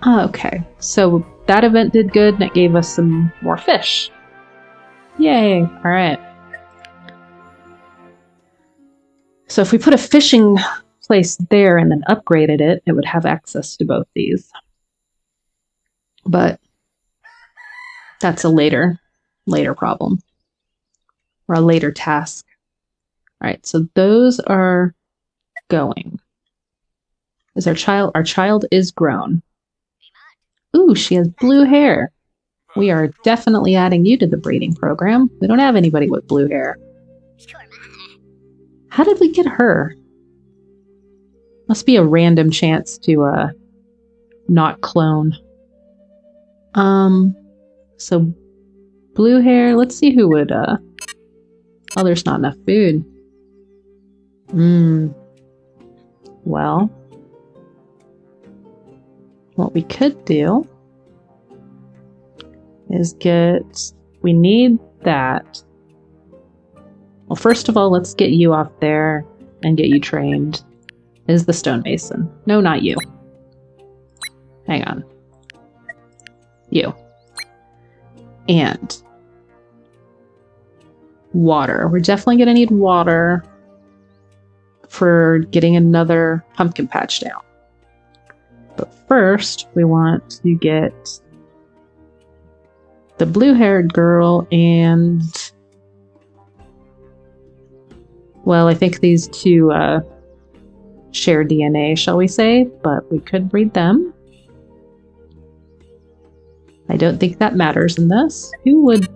Okay, so that event did good and it gave us some more fish. Yay! Alright. So if we put a fishing place there and then upgraded it, it would have access to both these. But that's a later problem. Or a later task. Alright, so those are going. Is our child is grown. Ooh, she has blue hair. We are definitely adding you to the breeding program. We don't have anybody with blue hair. How did we get her? Must be a random chance to not clone. So blue hair, let's see who would oh, there's not enough food. Well, what we could do is we need that. Well, first of all, let's get you off there and get you trained. Is the stonemason? No, not you. Hang on. You. And water. We're definitely going to need water for getting another pumpkin patch down. But first, we want to get the blue-haired girl and... Well, I think these two share DNA, shall we say, but we could breed them. I don't think that matters in this. Who would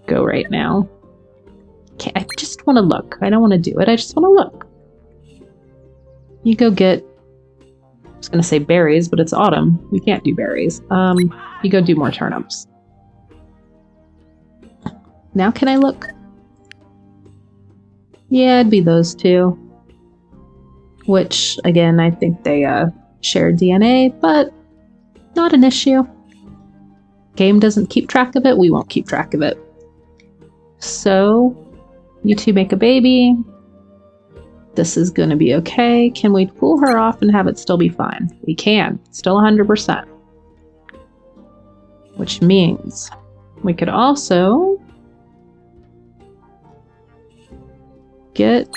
go right now? Okay, I just want to look. I don't want to do it. I just want to look. You go get... I was going to say berries, but it's autumn. We can't do berries. You go do more turnips. Now can I look? Yeah, it'd be those two. Which, again, I think they share DNA, but not an issue. Game doesn't keep track of it, we won't keep track of it. So, you two make a baby. This is going to be okay. Can we pull her off and have it still be fine? We can. Still 100%. Which means we could also get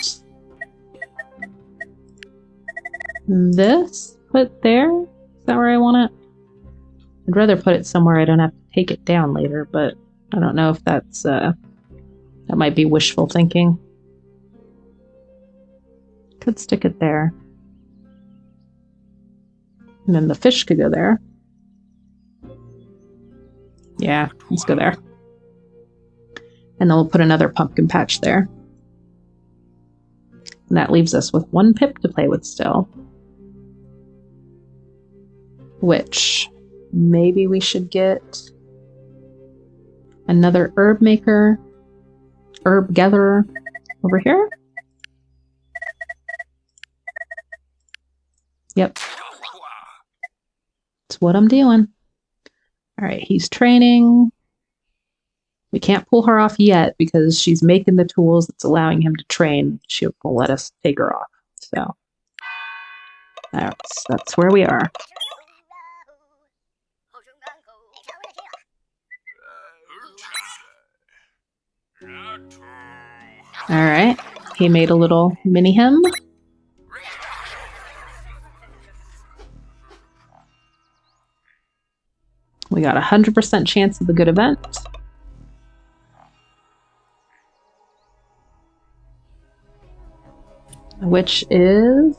this put there. Is that where I want it? I'd rather put it somewhere I don't have to take it down later, but I don't know if that's that might be wishful thinking. Could stick it there. And then the fish could go there. Yeah, let's go there. And then we'll put another pumpkin patch there. And that leaves us with one pip to play with still. Which, maybe we should get another herb maker, herb gatherer over here. Yep. That's what I'm doing. Alright, he's training. We can't pull her off yet because she's making the tools that's allowing him to train. She will let us take her off. So that's where we are. Alright, he made a little mini him. We got 100% chance of a good event. Which is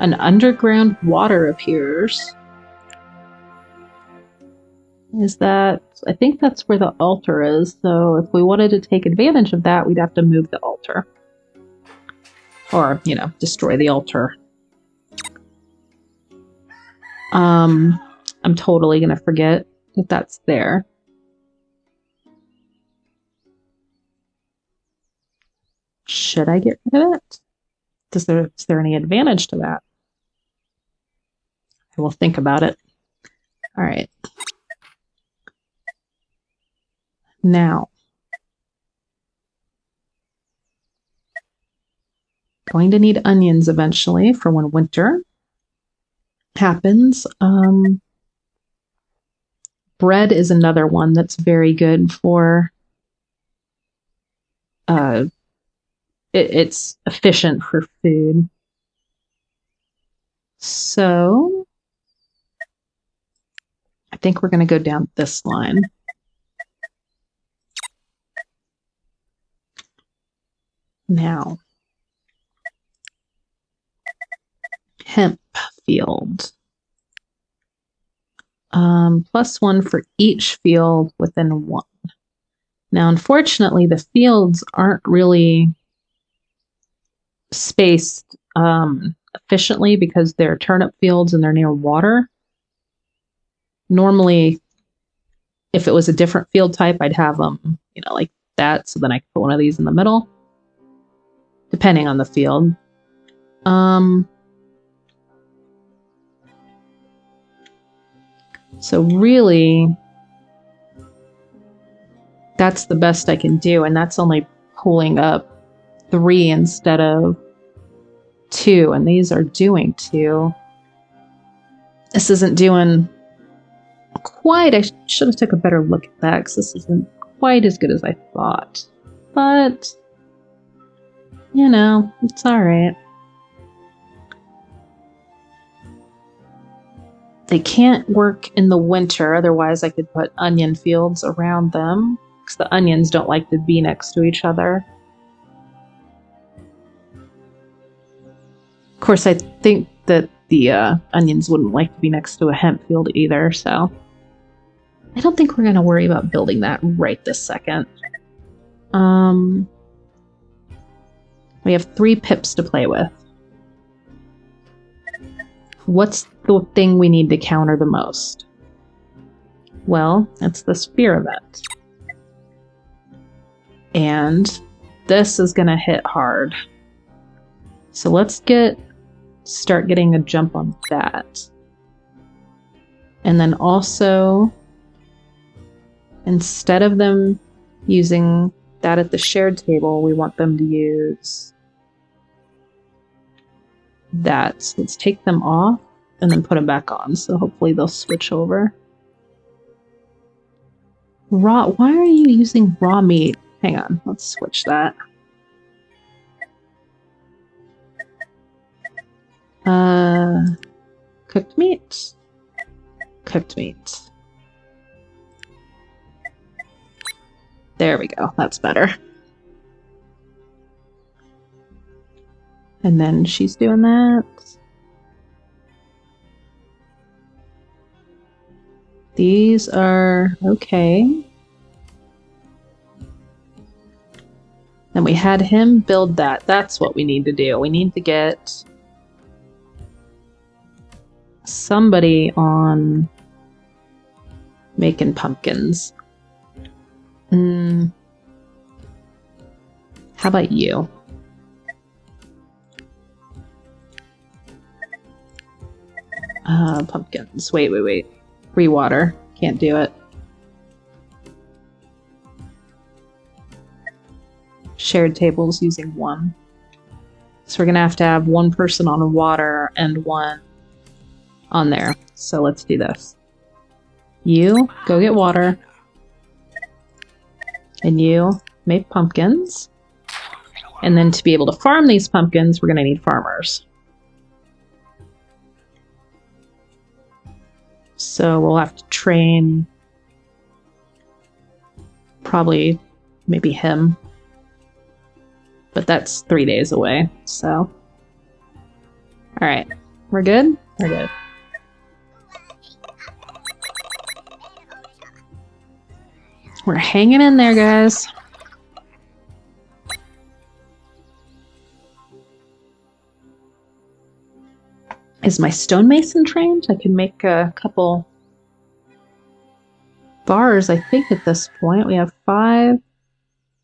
an underground water appears. Is that... I think that's where the altar is, so if we wanted to take advantage of that, we'd have to move the altar. Or, you know, destroy the altar. I'm totally gonna forget that that's there. Should I get rid of it? Is there any advantage to that? I will think about it. All right. Now, going to need onions eventually for when winter. happens. Bread is another one that's very good for it's efficient for food. So I think we're going to go down this line. Now, hemp field. +1 for each field within 1. Now, unfortunately, the fields aren't really spaced efficiently because they're turnip fields and they're near water. Normally, if it was a different field type, I'd have them, like that. So then I could put one of these in the middle, depending on the field. So really, that's the best I can do. And that's only pulling up 3 instead of 2. And these are doing 2. This isn't doing quite. I should have took a better look at that because this isn't quite as good as I thought. But, it's all right. They can't work in the winter, otherwise I could put onion fields around them, because the onions don't like to be next to each other. Of course, I think that the onions wouldn't like to be next to a hemp field either, so I don't think we're going to worry about building that right this second. We have 3 pips to play with. What's the thing we need to counter the most? Well, it's the spear event. And this is going to hit hard. So let's start getting a jump on that. And then also, instead of them using that at the shared table, we want them to use that. So let's take them off and then put them back on. So hopefully they'll switch over. Raw. Why are you using raw meat? Hang on. Let's switch that. Cooked meat. Cooked meat. There we go. That's better. And then she's doing that. These are okay. And we had him build that. That's what we need to do. We need to get somebody on making pumpkins. How about you? Pumpkins. Wait. Rewater. Can't do it. Shared tables using 1. So we're going to have 1 person on water and 1 on there. So let's do this. You go get water. And you make pumpkins. And then to be able to farm these pumpkins, we're going to need farmers. So we'll have to train probably maybe him. But that's 3 days away, so. Alright, we're good? We're good. We're hanging in there, guys. Is my stonemason trained? I can make a couple bars, I think, at this point. We have 5.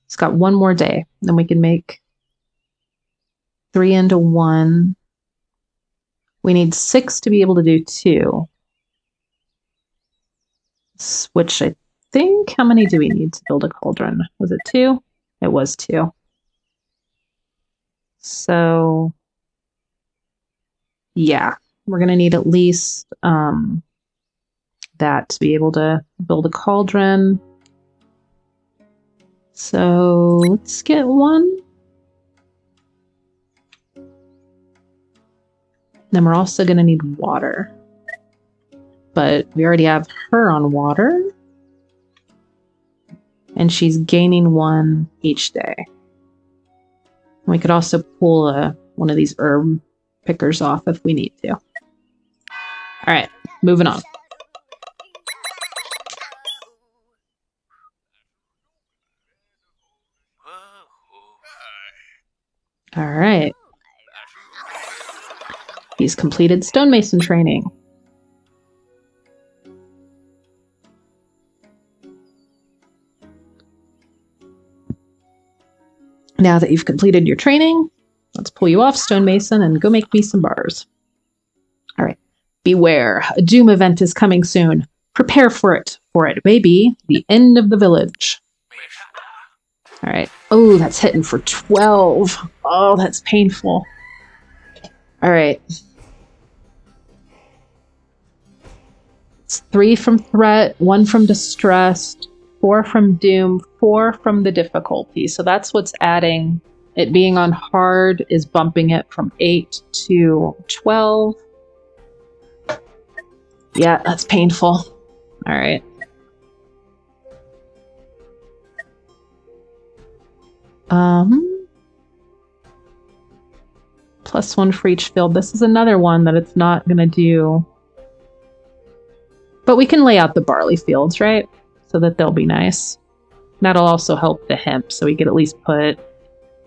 It's got 1 more day. Then we can make 3 into 1. We need 6 to be able to do 2. Which I think, how many do we need to build a cauldron? Was it 2? It was 2. So, yeah, we're going to need at least that to be able to build a cauldron. So let's get one. Then we're also going to need water. But we already have her on water. And she's gaining one each day. We could also pull one of these herb pickers off if we need to. All right, moving on. All right. He's completed stonemason training. Now that you've completed your training, let's pull you off stonemason and go make me some bars. All right. Beware, a doom event is coming soon. Prepare for it may be the end of the village. All right. Oh, that's hitting for 12. Oh, that's painful. All right. It's 3 from threat, 1 from distressed, 4 from doom, 4 from the difficulty. So that's what's adding. It being on hard is bumping it from 8 to 12. Yeah, that's painful. All right. +1 for each field. This is another one that it's not going to do. But we can lay out the barley fields, right? So that they'll be nice. That'll also help the hemp. So we could at least put,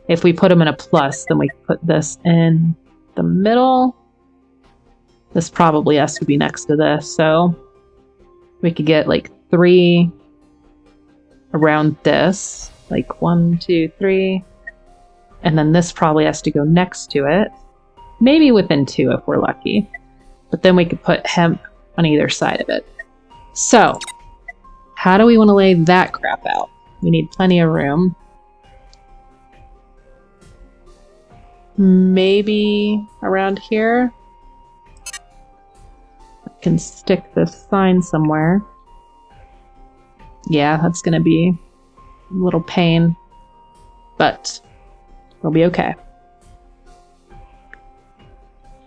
if we put them in a plus, then we put this in the middle. This probably has to be next to this. So we could get like 3 around this. Like 1, 2, 3. And then this probably has to go next to it. Maybe within 2 if we're lucky. But then we could put hemp on either side of it. So, how do we want to lay that crap out? We need plenty of room. Maybe around here. I can stick this sign somewhere. Yeah, that's going to be a little pain. But we'll be okay.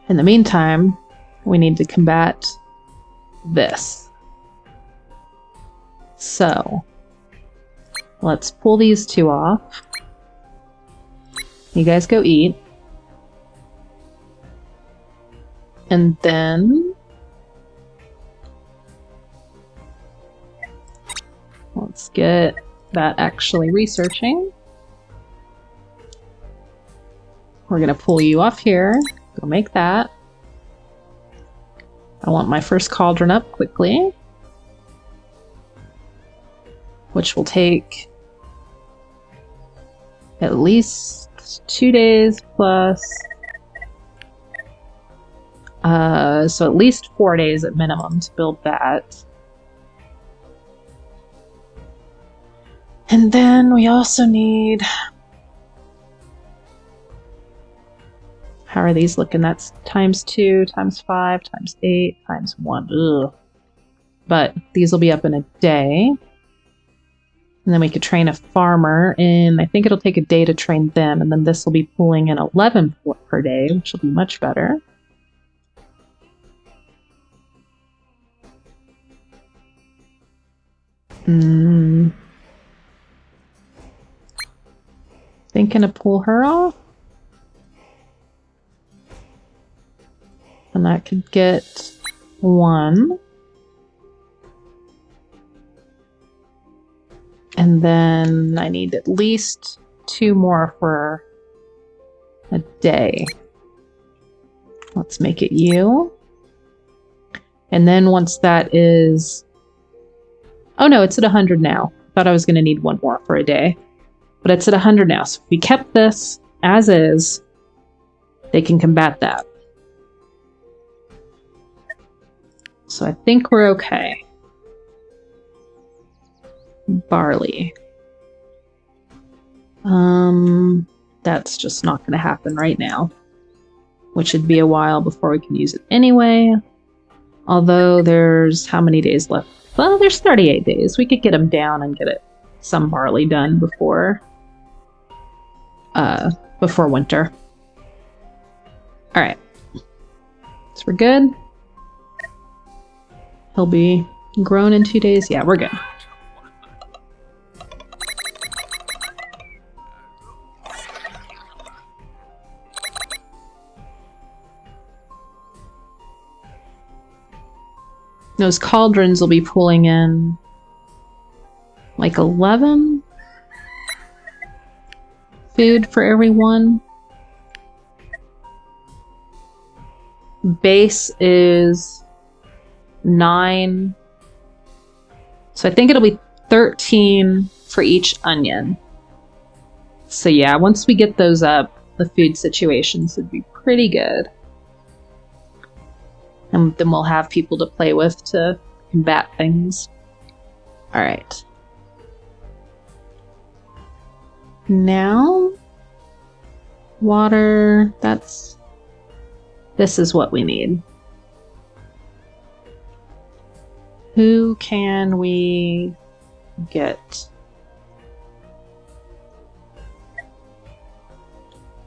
In the meantime, we need to combat this. So, let's pull these 2 off. You guys go eat. And then let's get that actually researching. We're going to pull you off here. Go make that. I want my first cauldron up quickly. Which will take at least 2 days plus. So at least 4 days at minimum to build that. And then we also need... How are these looking? That's ×2, ×5, ×8, ×1. Ugh. But these will be up in a day. And then we could train a farmer, and I think it'll take a day to train them, and then this will be pulling in 11 per day, which will be much better. Thinking to pull her off? And that could get 1. And then I need at least 2 more for a day. Let's make it you. And then once that is... Oh no, it's at 100 now. Thought I was going to need 1 more for a day. But it's at 100 now. So if we kept this as is, they can combat that. So I think we're okay. Barley. That's just not going to happen right now. which would be a while before we can use it anyway. Although there's how many days left? Well, there's 38 days. We could get them down and get some barley done before winter. All right, so we're good. He'll be grown in 2 days. Yeah, we're good. Those cauldrons will be pulling in like 11 food for everyone. Base is 9. So I think it'll be 13 for each onion. So yeah, once we get those up, the food situations would be pretty good. And then we'll have people to play with to combat things. Alright. Now, water, this is what we need. Who can we get?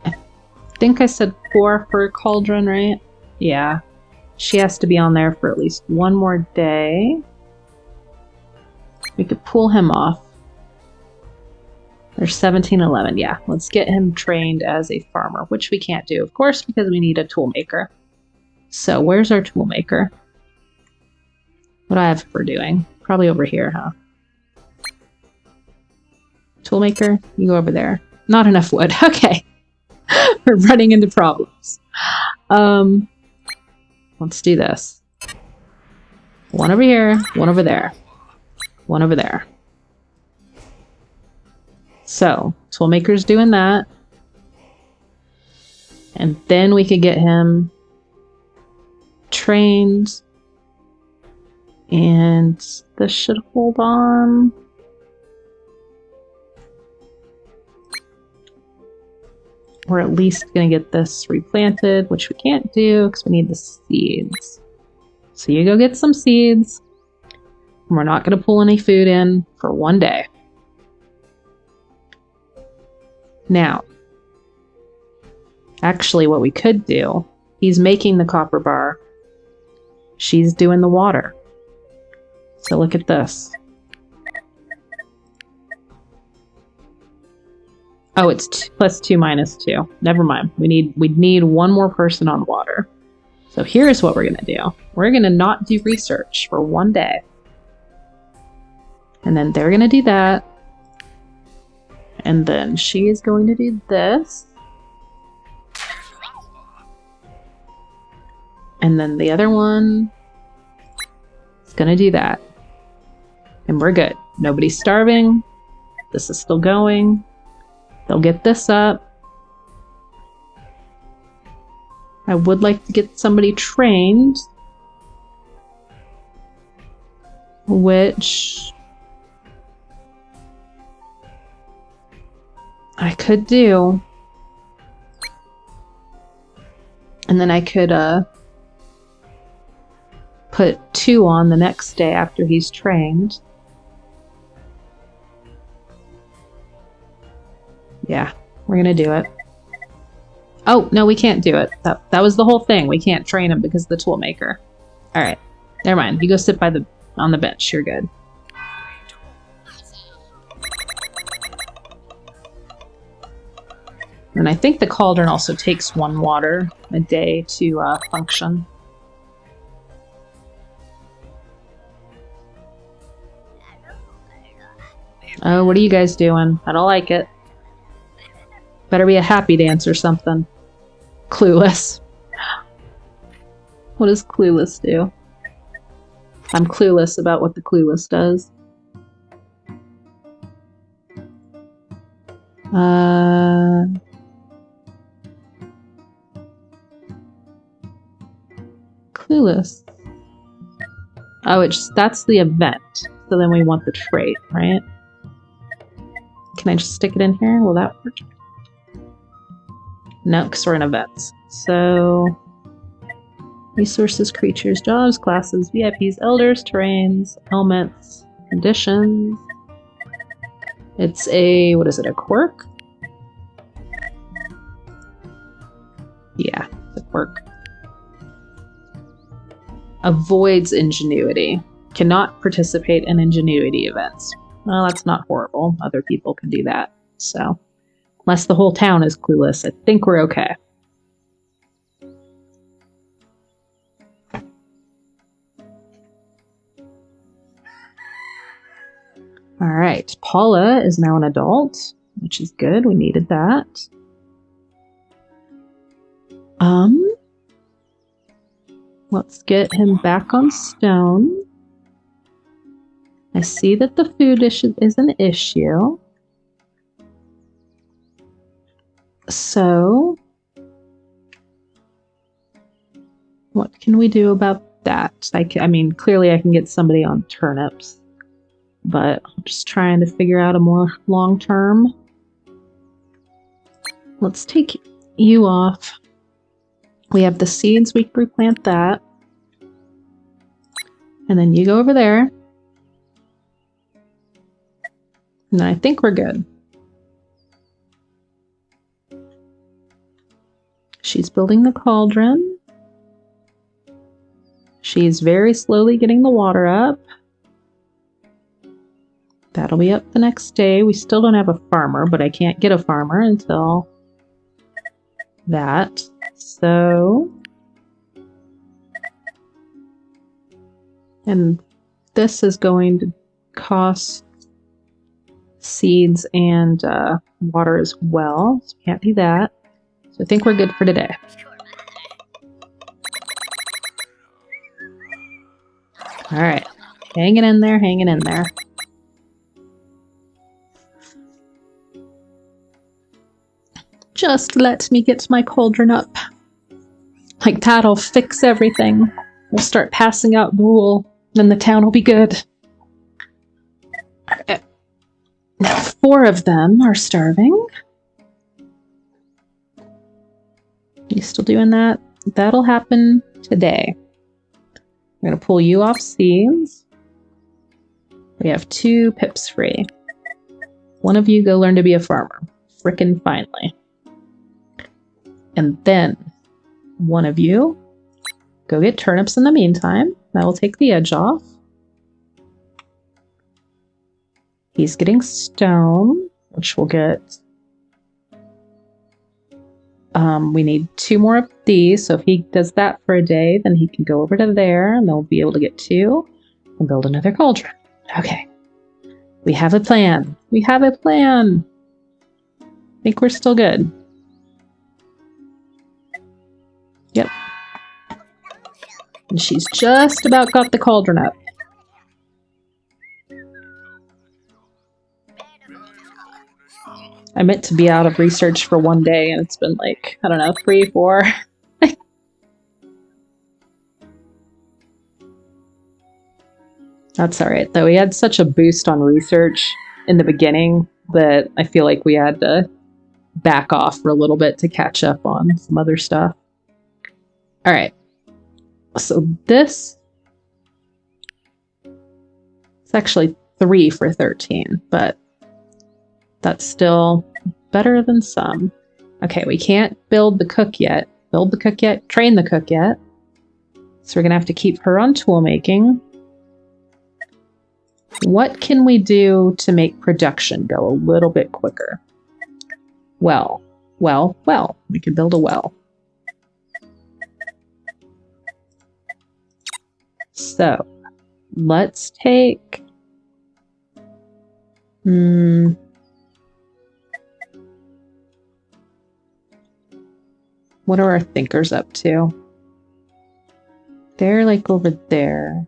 I think I said 4 for a cauldron, right? Yeah. She has to be on there for at least 1 more day. We could pull him off. There's 1711. Yeah, let's get him trained as a farmer, which we can't do, of course, because we need a tool maker. So where's our tool maker? What do I have for doing? Probably over here, huh? Tool maker, you go over there. Not enough wood. Okay. We're running into problems. Let's do this. 1 over here, 1 over there, 1 over there. So, toolmaker's doing that. And then we could get him trained. And this should hold on. We're at least going to get this replanted, which we can't do because we need the seeds. So you go get some seeds. And we're not going to pull any food in for 1 day. Now, actually what we could do, he's making the copper bar. She's doing the water. So look at this. Oh, it's +2 -2. Never mind. We'd need 1 more person on water. So here's what we're gonna do. We're gonna not do research for 1 day. And then they're gonna do that. And then she is going to do this. And then the other one is gonna do that. And we're good. Nobody's starving. This is still going. They'll get this up. I would like to get somebody trained, which I could do. And then I could put 2 on the next day after he's trained. Yeah, we're gonna do it. Oh, no, we can't do it. That was the whole thing. We can't train him because of the tool maker. Alright, never mind. You go sit on the bench. You're good. And I think the cauldron also takes 1 water a day to function. Oh, what are you guys doing? I don't like it. Better be a happy dance or something. Clueless. What does clueless do? I'm clueless about what the clueless does. Clueless. Oh, that's the event. So then we want the trait, right? Can I just stick it in here? Will that work? No, because we're in events. So resources, creatures, jobs, classes, VIPs, elders, terrains, elements, conditions. It's a, what is it, a quirk? Yeah, it's a quirk. Avoids ingenuity. Cannot participate in ingenuity events. Well, that's not horrible. Other people can do that. So, unless the whole town is clueless, I think we're okay. All right, Paula is now an adult, which is good. We needed that. Let's get him back on stone. I see that the food issue is an issue. So, what can we do about that? I mean, clearly I can get somebody on turnips, but I'm just trying to figure out a more long-term. Let's take you off. We have the seeds, we can replant that. And then you go over there. And I think we're good. She's building the cauldron. She's very slowly getting the water up. That'll be up the next day. We still don't have a farmer, but I can't get a farmer until that. So, and this is going to cost seeds and water as well. So can't do that. So I think we're good for today. All right, hanging in there, hanging in there. Just let me get my cauldron up. Like that'll fix everything. We'll start passing out gruel, then the town will be good. Now 4 of them are starving. You still doing that? That'll happen today. I'm going to pull you off seeds. We have 2 pips free. One of you go learn to be a farmer. Frickin' finally. And then one of you go get turnips in the meantime. That will take the edge off. He's getting stone, which we'll get. We need 2 more of these, so if he does that for a day, then he can go over to there, and they'll be able to get 2 and build another cauldron. Okay. We have a plan. We have a plan. I think we're still good. Yep. And she's just about got the cauldron up. I meant to be out of research for 1 day, and it's been like, I don't know, 3, 4. That's alright, though. We had such a boost on research in the beginning that I feel like we had to back off for a little bit to catch up on some other stuff. Alright. So this... It's actually 3 for 13, but that's still better than some. Okay, we can't build the cook yet. Build the cook yet? Train the cook yet. So we're going to have to keep her on tool making. What can we do to make production go a little bit quicker? Well. We could build a well. So, let's take... What are our thinkers up to? They're like over there.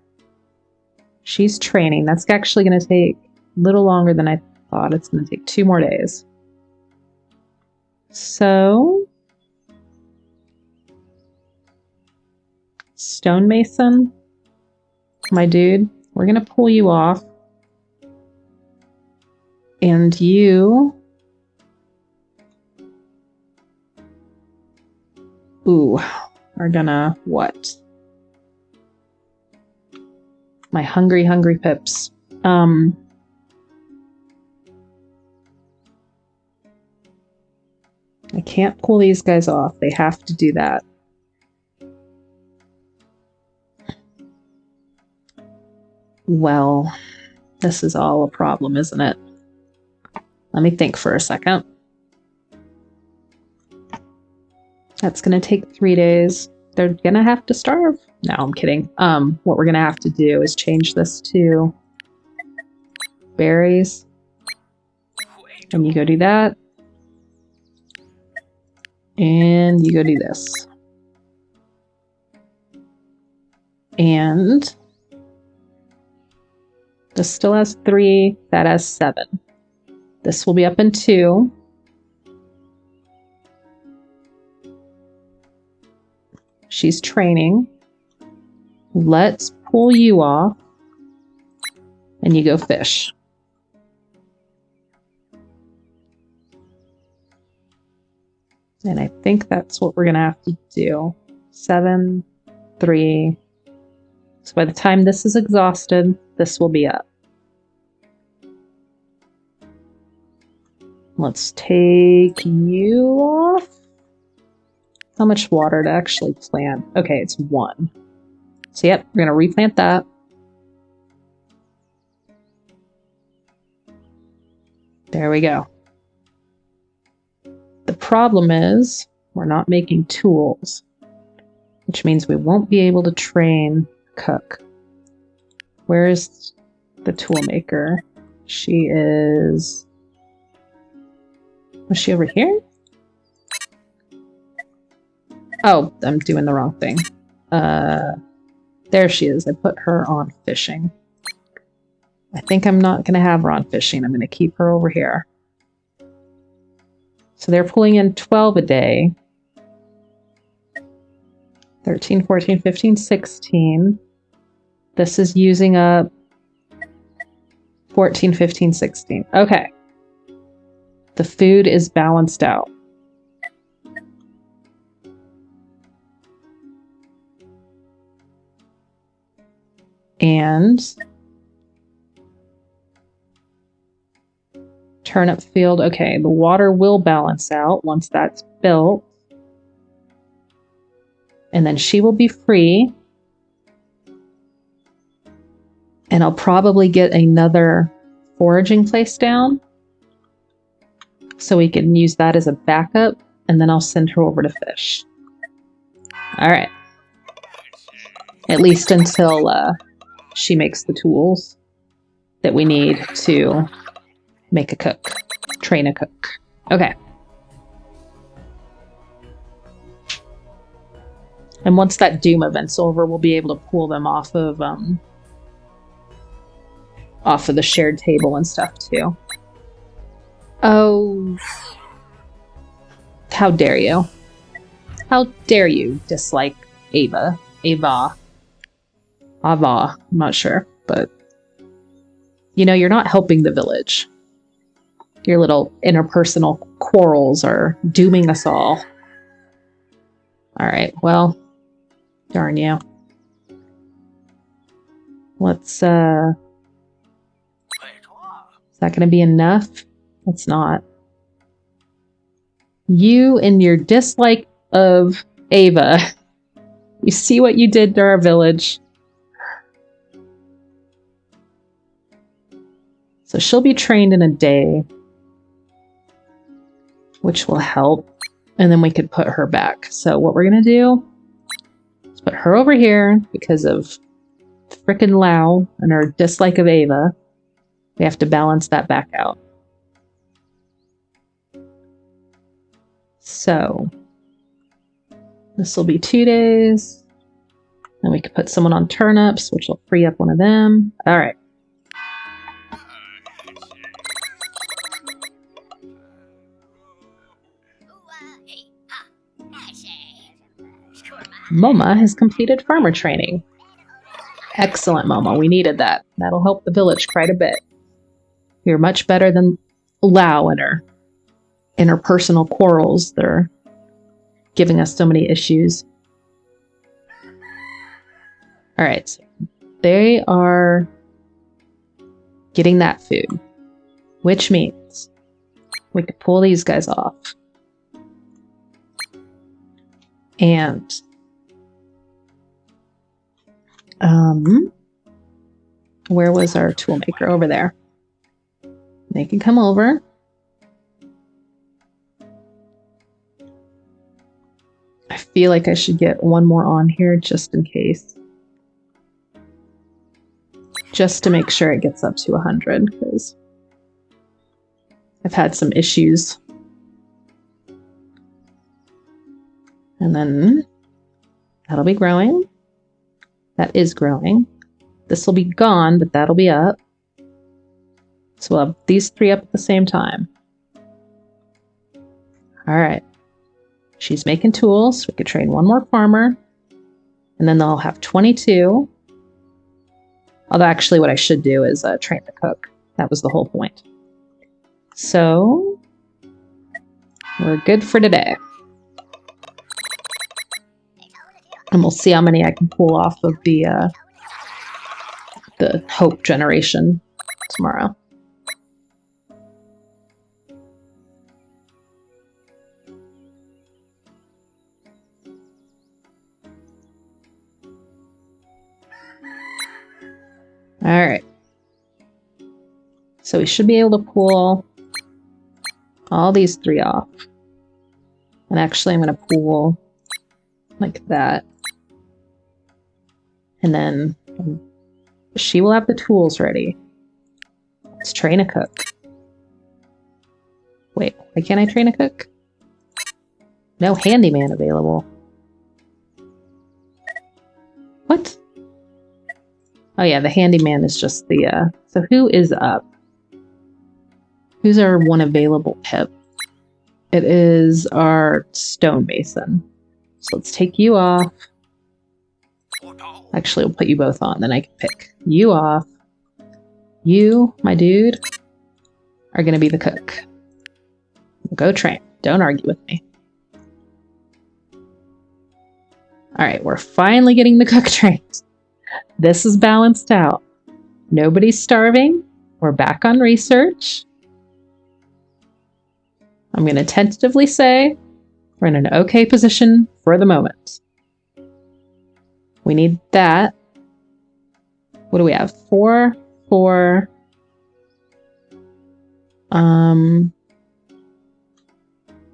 She's training. That's actually going to take a little longer than I thought. It's going to take 2 more days. So, stonemason, my dude, we're going to pull you off. And you Ooh, are gonna what? My hungry, hungry pips. I can't pull these guys off. They have to do that. Well, this is all a problem, isn't it? Let me think for a second. That's going to take 3 days. They're going to have to starve. No, I'm kidding. What we're going to have to do is change this to berries. And you go do that. And you go do this. And this still has 3. That has 7. This will be up in 2. She's training. Let's pull you off. And you go fish. And I think that's what we're going to have to do. 7, 3. So by the time this is exhausted, this will be up. Let's take you off. How much water to actually plant? Okay, it's 1. So yep, we're going to replant that. There we go. The problem is we're not making tools, which means we won't be able to train cook. Where is the tool maker? She is... Was she over here? Oh, I'm doing the wrong thing. There she is. I put her on fishing. I think I'm not going to have her on fishing. I'm going to keep her over here. So they're pulling in 12 a day. 13, 14, 15, 16. This is using up 14, 15, 16. Okay. The food is balanced out. And turnip field. Okay, the water will balance out once that's built. And then she will be free. And I'll probably get another foraging place down so we can use that as a backup, and then I'll send her over to fish. All right. At least until she makes the tools that we need to make a cook, train a cook. Okay. And once that Doom event's over, we'll be able to pull them off of the shared table and stuff too. Oh, how dare you? How dare you dislike Ava? Ava. I'm not sure, but you know, you're not helping the village. Your little interpersonal quarrels are dooming us all. All right, well, darn you. Let's, is that going to be enough? It's not. You and your dislike of Ava. You see what you did to our village. So she'll be trained in a day, which will help. And then we could put her back. So what we're going to do is put her over here because of frickin' Lau and her dislike of Ava. We have to balance that back out. So this will be 2 days. Then we could put someone on turnips, which will free up one of them. All right. Moma has completed farmer training. Excellent, Moma. We needed that. That'll help the village quite a bit. You're much better than Lau and her interpersonal quarrels. They're giving us so many issues. All right, so they are getting that food, which means we could pull these guys off. And where was our toolmaker? Over there. They can come over. I feel like I should get one more on here just in case. Just to make sure it gets up to 100, because I've had some issues. And then that'll be growing. That is growing. This will be gone, but that'll be up. So we'll have these 3 up at the same time. All right. She's making tools. We could train one more farmer. And then they'll have 22. Although actually what I should do is train the cook. That was the whole point. So we're good for today. And we'll see how many I can pull off of the hope generation tomorrow. All right. So we should be able to pull all these 3 off. And actually I'm going to pull like that. And then she will have the tools ready. Let's train a cook. Wait, why can't I train a cook? No handyman available. What? Oh yeah, the handyman is just the, so who is up? Who's our one available pip? It is our stonemason. So let's take you off. Actually, we'll put you both on, then I can pick you off. You, my dude, are going to be the cook. Go train. Don't argue with me. All right, we're finally getting the cook trained. This is balanced out. Nobody's starving. We're back on research. I'm going to tentatively say we're in an okay position for the moment. We need that. What do we have? 4, 4.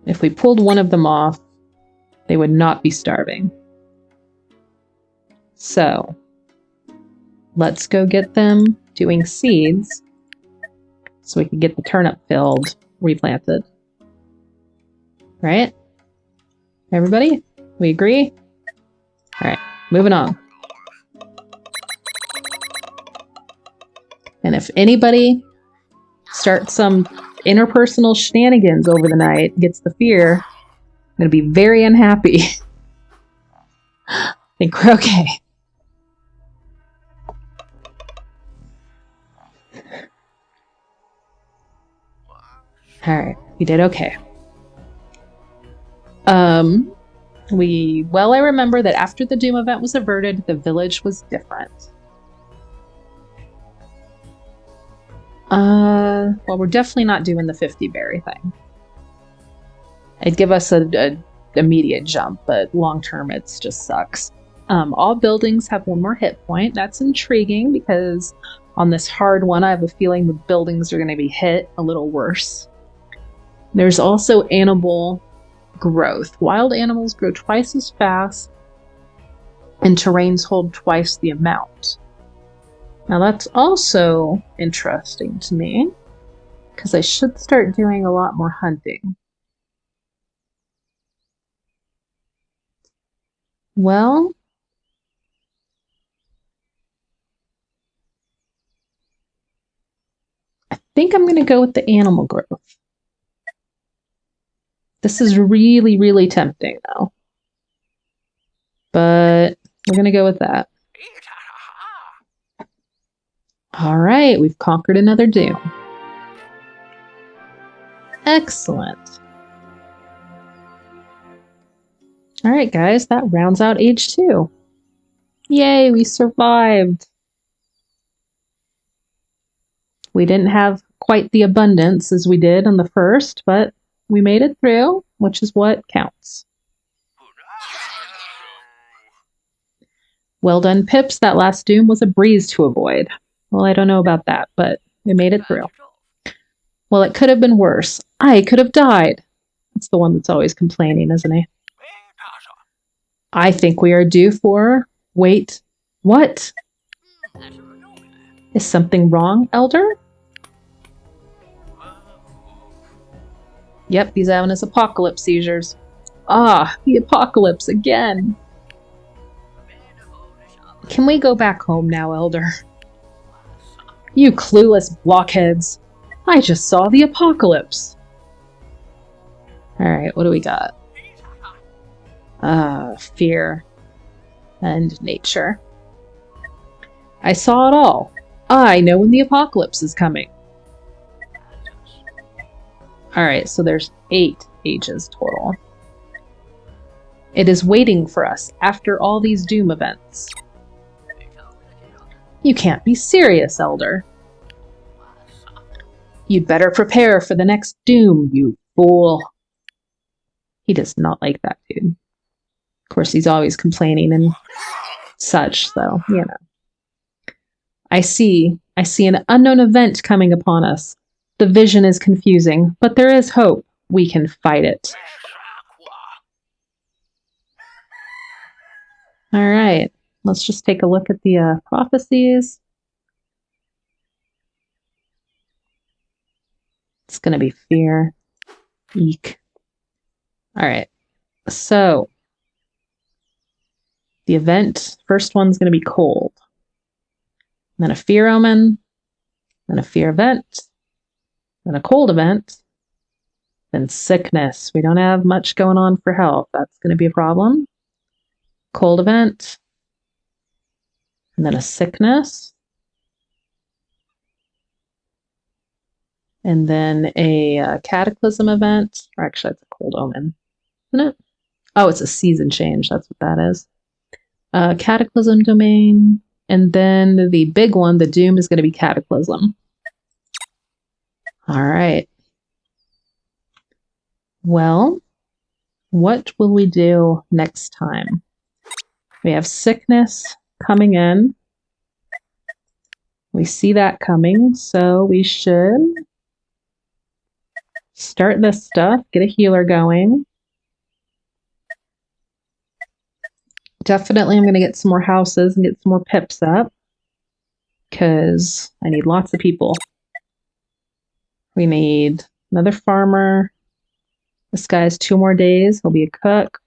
If we pulled one of them off, they would not be starving. So let's go get them doing seeds so we can get the turnip field replanted. Right? Everybody? We agree? All right, moving on. And if anybody starts some interpersonal shenanigans over the night, gets the fear, I'm going to be very unhappy. I think we're okay. All right, we did okay. Well, I remember that after the Doom event was averted, the village was different. Well, we're definitely not doing the 50 berry thing. It'd give us a immediate jump, but long term, it just sucks. All buildings have 1 more hit point. That's intriguing because on this hard one, I have a feeling the buildings are going to be hit a little worse. There's also animal growth. Wild animals grow twice as fast, and terrains hold twice the amount. Now that's also interesting to me, because I should start doing a lot more hunting. Well, I think I'm going to go with the animal growth. This is really, really tempting, though. But we're going to go with that. All right, we've conquered another doom. Excellent. All right, guys, that rounds out age 2. Yay, we survived. We didn't have quite the abundance as we did on the first, but we made it through, which is what counts. Well done, Pips. That last doom was a breeze to avoid. Well, I don't know about that, but we made it through. Well, it could have been worse. I could have died. That's the one that's always complaining, isn't he? I think we are due for... Wait, what? Is something wrong, Elder? Yep, he's having his apocalypse seizures. Ah, the apocalypse again. Can we go back home now, Elder? You clueless blockheads. I just saw the apocalypse. Alright, what do we got? Fear and nature. I saw it all. I know when the apocalypse is coming. Alright, so there's 8 ages total. It is waiting for us after all these doom events. You can't be serious, Elder. You'd better prepare for the next doom, you fool. He does not like that dude. Of course, he's always complaining and such, so, you know. I see an unknown event coming upon us. The vision is confusing, but there is hope. We can fight it. All right, let's just take a look at the prophecies. It's going to be fear. Eek. All right, so the event, first one's going to be cold. Then a fear omen, then a fear event, then a cold event, then sickness. We don't have much going on for health. That's going to be a problem. Cold event, and then a sickness, and then a cataclysm event, or actually it's a cold omen, isn't it? Oh, it's a season change. That's what that is. Cataclysm domain, and then the big one, the doom, is going to be cataclysm. All right. Well, what will we do next time? We have sickness coming in. We see that coming, so we should start this stuff, get a healer going. Definitely I'm going to get some more houses and get some more pips up, because I need lots of people. We need another farmer. This guy has 2 more days. He'll be a cook.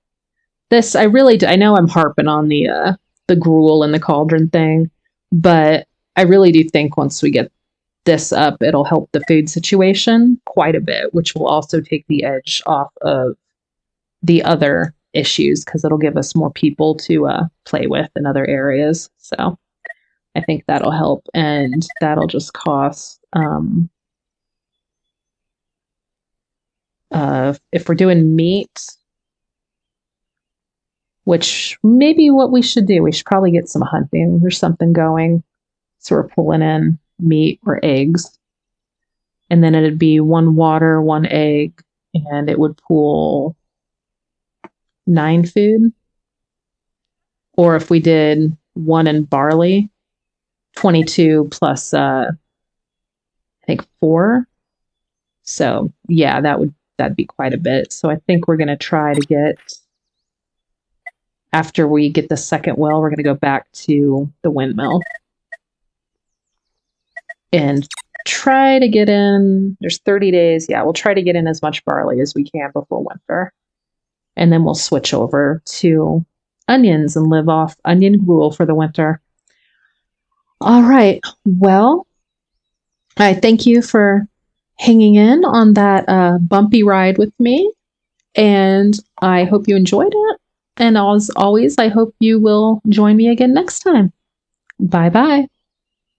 This, I really do. I know I'm harping on the gruel and the cauldron thing, but I really do think once we get this up, it'll help the food situation quite a bit, which will also take the edge off of the other issues, because it'll give us more people to play with in other areas. So I think that'll help, and that'll just cost... if we're doing meat, which maybe what we should do, we should probably get some hunting or something going. So we're pulling in meat or eggs. And then it'd be 1 water, 1 egg, and it would pool 9 food. Or if we did 1 in barley, 22 plus, I think 4. So yeah, that'd be quite a bit. So I think we're going to try to get, after we get the second well, we're going to go back to the windmill and try to get in, there's 30 days. Yeah, we'll try to get in as much barley as we can before winter. And then we'll switch over to onions and live off onion gruel for the winter. All right. Well, I thank you for hanging in on that bumpy ride with me. And I hope you enjoyed it. And as always, I hope you will join me again next time. Bye-bye.